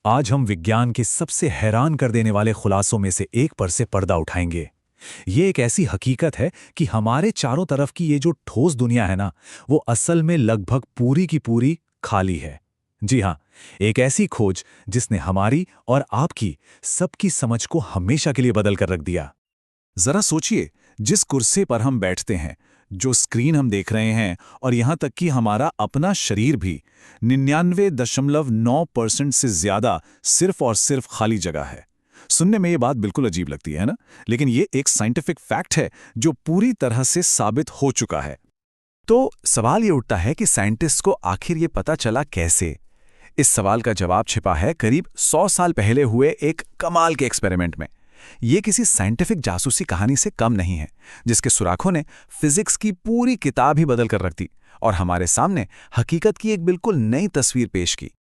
आज हम विज्ञान के सबसे हैरान कर देने वाले खुलासों में से एक पर से पर्दा उठाएंगे। ये एक ऐसी हकीकत है कि हमारे चारों तरफ की ये जो ठोस दुनिया है ना, वो असल में लगभग पूरी की पूरी खाली है। जी हाँ, एक ऐसी खोज जिसने हमारी और आपकी सबकी समझ को हमेशा के लिए बदल कर रख दिया। जरा सोचिए, जिस कुर्सी पर हम बैठते हैं, जो स्क्रीन हम देख रहे हैं और यहां तक कि हमारा अपना शरीर भी 99.9% से ज्यादा सिर्फ और सिर्फ खाली जगह है। सुनने में ये बात बिल्कुल अजीब लगती है ना, लेकिन ये एक साइंटिफिक फैक्ट है जो पूरी तरह से साबित हो चुका है। तो सवाल ये उठता है कि साइंटिस्ट को आखिर ये पता चला कैसे? इस सवाल का जवाब छिपा है करीब 100 साल पहले हुए एक कमाल के एक्सपेरिमेंट में। ये किसी साइंटिफिक जासूसी कहानी से कम नहीं है, जिसके सुराखों ने फिजिक्स की पूरी किताब ही बदल कर रख दी और हमारे सामने हकीकत की एक बिल्कुल नई तस्वीर पेश की।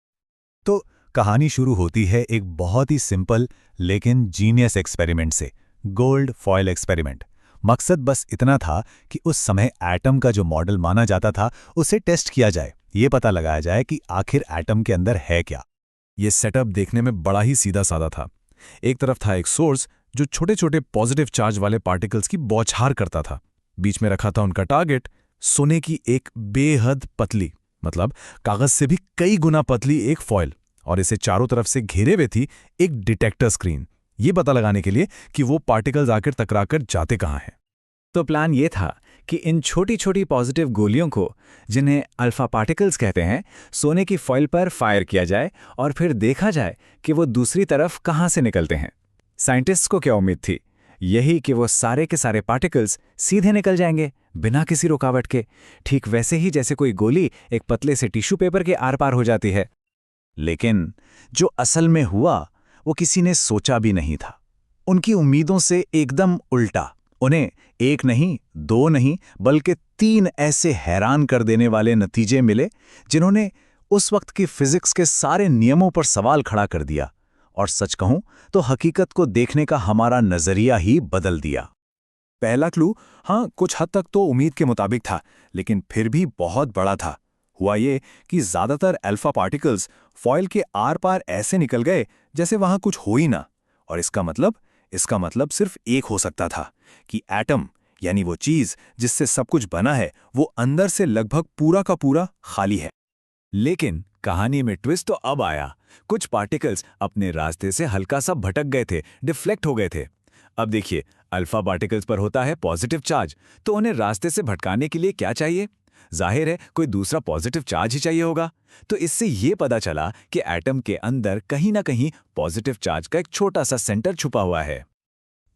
तो कहानी शुरू होती है एक बहुत ही सिंपल लेकिन जीनियस एक्सपेरिमेंट से, गोल्ड फॉयल एक्सपेरिमेंट। मकसद बस इतना था कि उस समय एटम का जो मॉडल माना जाता था उसे टेस्ट किया जाए, ये पता लगाया जाए कि आखिर एटम के अंदर है क्या। ये सेटअप देखने में बड़ा ही सीधा साधा था। एक तरफ था एक सोर्स जो छोटे छोटे पॉजिटिव चार्ज वाले पार्टिकल्स की बौछार करता था। बीच में रखा था उनका टारगेट, सोने की एक बेहद पतली, मतलब कागज से भी कई गुना पतली एक फॉयल, और इसे चारों तरफ से घेरे हुए थी एक डिटेक्टर स्क्रीन, ये पता लगाने के लिए कि वो पार्टिकल्स आकर टकराकर जाते कहाँ हैं। तो प्लान ये था कि इन छोटी छोटी पॉजिटिव गोलियों को, जिन्हें अल्फा पार्टिकल्स कहते हैं, सोने की फॉइल पर फायर किया जाए और फिर देखा जाए कि वो दूसरी तरफ कहाँ से निकलते हैं। साइंटिस्ट्स को क्या उम्मीद थी? यही कि वो सारे के सारे पार्टिकल्स सीधे निकल जाएंगे बिना किसी रुकावट के, ठीक वैसे ही जैसे कोई गोली एक पतले से टिश्यू पेपर के आर पार हो जाती है। लेकिन जो असल में हुआ वो किसी ने सोचा भी नहीं था। उनकी उम्मीदों से एकदम उल्टा। उन्हें एक नहीं, दो नहीं, बल्कि 3 ऐसे हैरान कर देने वाले नतीजे मिले जिन्होंने उस वक्त की फिजिक्स के सारे नियमों पर सवाल खड़ा कर दिया, और सच कहूं तो हकीकत को देखने का हमारा नजरिया ही बदल दिया। पहला क्लू, हाँ, कुछ हद तक तो उम्मीद के मुताबिक था, लेकिन फिर भी बहुत बड़ा था। हुआ ये कि ज्यादातर अल्फा पार्टिकल्स फॉयल के आर पार ऐसे निकल गए जैसे वहां कुछ हो ही ना। और इसका मतलब सिर्फ एक हो सकता था कि एटम, यानी वो चीज जिससे सब कुछ बना है, वो अंदर से लगभग पूरा का पूरा खाली है। लेकिन कहानी में ट्विस्ट तो अब आया। कुछ पार्टिकल्स अपने रास्ते से हल्का सा भटक गए थे, डिफ्लेक्ट हो गए थे। अब देखिए, अल्फा पार्टिकल्स पर होता है पॉजिटिव चार्ज, तो उन्हें रास्ते से भटकाने के लिए क्या चाहिए? जाहिर है कोई दूसरा पॉजिटिव चार्ज ही चाहिए होगा। तो इससे ये पता चला कि एटम के अंदर कहीं ना कहीं पॉजिटिव चार्ज का एक छोटा सा सेंटर छुपा हुआ है।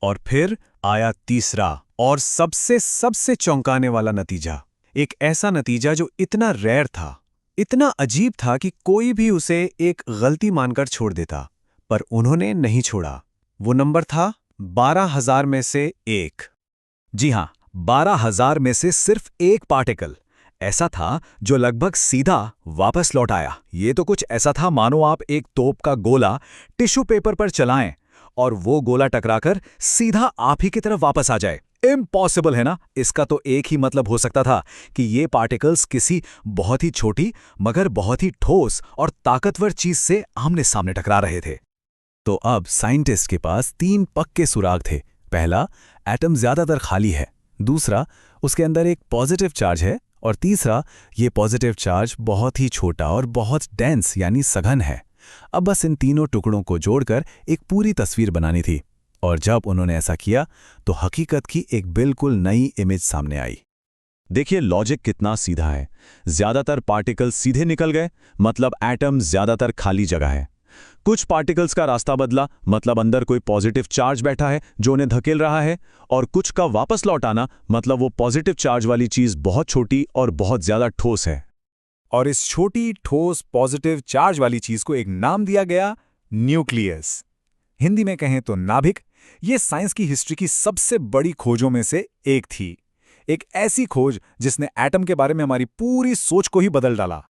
और फिर आया तीसरा और सबसे चौंकाने वाला नतीजा। एक ऐसा नतीजा जो इतना रेयर था, इतना अजीब था कि कोई भी उसे एक गलती मानकर छोड़ देता, पर उन्होंने नहीं छोड़ा। वो नंबर था 12,000 में से 1। जी हां, 12,000 में से सिर्फ एक पार्टिकल ऐसा था जो लगभग सीधा वापस लौट आया। ये तो कुछ ऐसा था मानो आप एक तोप का गोला टिश्यू पेपर पर चलाएं और वो गोला टकराकर सीधा आप ही की तरफ वापस आ जाए। इम्पॉसिबल है ना? इसका तो एक ही मतलब हो सकता था कि ये पार्टिकल्स किसी बहुत ही छोटी मगर बहुत ही ठोस और ताकतवर चीज से आमने सामने टकरा रहे थे। तो अब साइंटिस्ट के पास 3 पक्के सुराग थे। पहला, एटम ज्यादातर खाली है। दूसरा, उसके अंदर एक पॉजिटिव चार्ज है। और तीसरा, ये पॉजिटिव चार्ज बहुत ही छोटा और बहुत डेंस यानी सघन है। अब बस इन तीनों टुकड़ों को जोड़कर एक पूरी तस्वीर बनानी थी। और जब उन्होंने ऐसा किया तो हकीकत की एक बिल्कुल नई इमेज सामने आई। देखिए, लॉजिक कितना सीधा है। ज्यादातर पार्टिकल्स सीधे निकल गए, मतलब एटम ज्यादातर खाली जगह है। कुछ पार्टिकल्स का रास्ता बदला, मतलब अंदर कोई पॉजिटिव चार्ज बैठा है जो उन्हें धकेल रहा है। और कुछ का वापस लौट आना, मतलब वो पॉजिटिव चार्ज वाली चीज बहुत छोटी और बहुत ज्यादा ठोस है। और इस छोटी ठोस पॉजिटिव चार्ज वाली चीज को एक नाम दिया गया, न्यूक्लियस। हिंदी में कहें तो नाभिक। ये साइंस की हिस्ट्री की सबसे बड़ी खोजों में से एक थी। एक ऐसी खोज जिसने एटम के बारे में हमारी पूरी सोच को ही बदल डाला।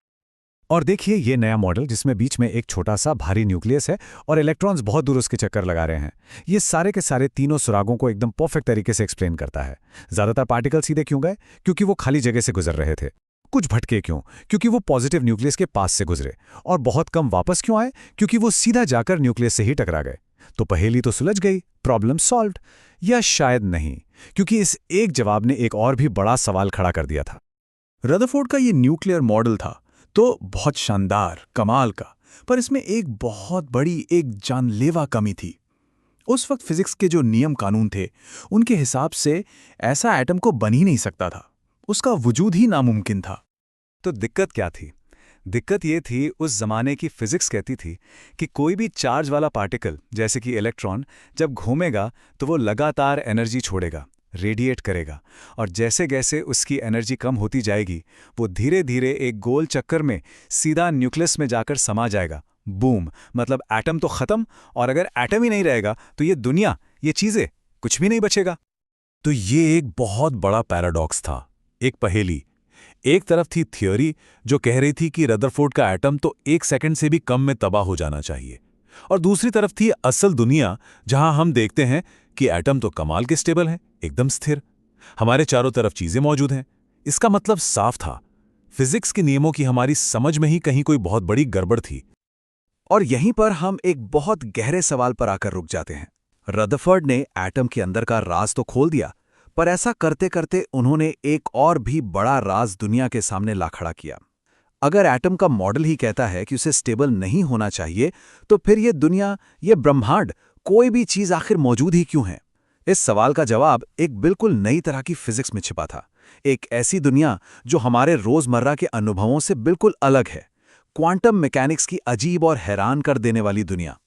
और देखिए, ये नया मॉडल जिसमें बीच में एक छोटा सा भारी न्यूक्लियस है और इलेक्ट्रॉन्स बहुत दूर उसके चक्कर लगा रहे हैं, ये सारे के सारे तीनों सुरागों को एकदम परफेक्ट तरीके से एक्सप्लेन करता है। ज्यादातर पार्टिकल सीधे क्यों गए? क्योंकि वो खाली जगह से गुजर रहे थे। कुछ भटके क्यों? क्योंकि वो पॉजिटिव न्यूक्लियस के पास से गुजरे। और बहुत कम वापस क्यों आए? क्योंकि वो सीधा जाकर न्यूक्लियस से ही टकरा गए। तो पहेली तो सुलझ गई, प्रॉब्लम सॉल्व्ड। या शायद नहीं, क्योंकि इस एक जवाब ने एक और भी बड़ा सवाल खड़ा कर दिया था। रदरफोर्ड का ये न्यूक्लियर मॉडल था तो बहुत शानदार, कमाल का, पर इसमें एक बहुत बड़ी, एक जानलेवा कमी थी। उस वक्त फिजिक्स के जो नियम कानून थे, उनके हिसाब से ऐसा एटम को बन ही नहीं सकता था। उसका वजूद ही नामुमकिन था। तो दिक्कत क्या थी? दिक्कत ये थी, उस जमाने की फिजिक्स कहती थी कि कोई भी चार्ज वाला पार्टिकल, जैसे कि इलेक्ट्रॉन, जब घूमेगा तो वो लगातार एनर्जी छोड़ेगा, रेडिएट करेगा, और जैसे जैसे उसकी एनर्जी कम होती जाएगी, वो धीरे धीरे एक गोल चक्कर में सीधा न्यूक्लियस में जाकर समा जाएगा। बूम, मतलब एटम तो खत्म, और अगर एटम ही नहीं रहेगा तो ये दुनिया, ये चीजें, कुछ भी नहीं बचेगा। तो ये एक बहुत बड़ा पैराडॉक्स था, एक पहेली। एक तरफ थी थ्योरी जो कह रही थी कि रदरफोर्ड का एटम तो 1 सेकंड से भी कम में तबाह हो जाना चाहिए, और दूसरी तरफ थी असल दुनिया, जहां हम देखते हैं कि एटम तो कमाल के स्टेबल है, एकदम स्थिर। हमारे चारों तरफ चीजें मौजूद हैं। इसका मतलब साफ था, फिजिक्स के नियमों की हमारी समझ में ही कहीं कोई बहुत बड़ी गड़बड़ थी। और यहीं पर हम एक बहुत गहरे सवाल पर आकर रुक जाते हैं। रदरफोर्ड ने एटम के अंदर का राज तो खोल दिया, पर ऐसा करते करते उन्होंने एक और भी बड़ा राज दुनिया के सामने ला खड़ा किया। अगर एटम का मॉडल ही कहता है कि उसे स्टेबल नहीं होना चाहिए, तो फिर ये दुनिया, ये ब्रह्मांड, कोई भी चीज आखिर मौजूद ही क्यों है? इस सवाल का जवाब एक बिल्कुल नई तरह की फिजिक्स में छिपा था। एक ऐसी दुनिया जो हमारे रोजमर्रा के अनुभवों से बिल्कुल अलग है। क्वांटम मैकेनिक्स की अजीब और हैरान कर देने वाली दुनिया।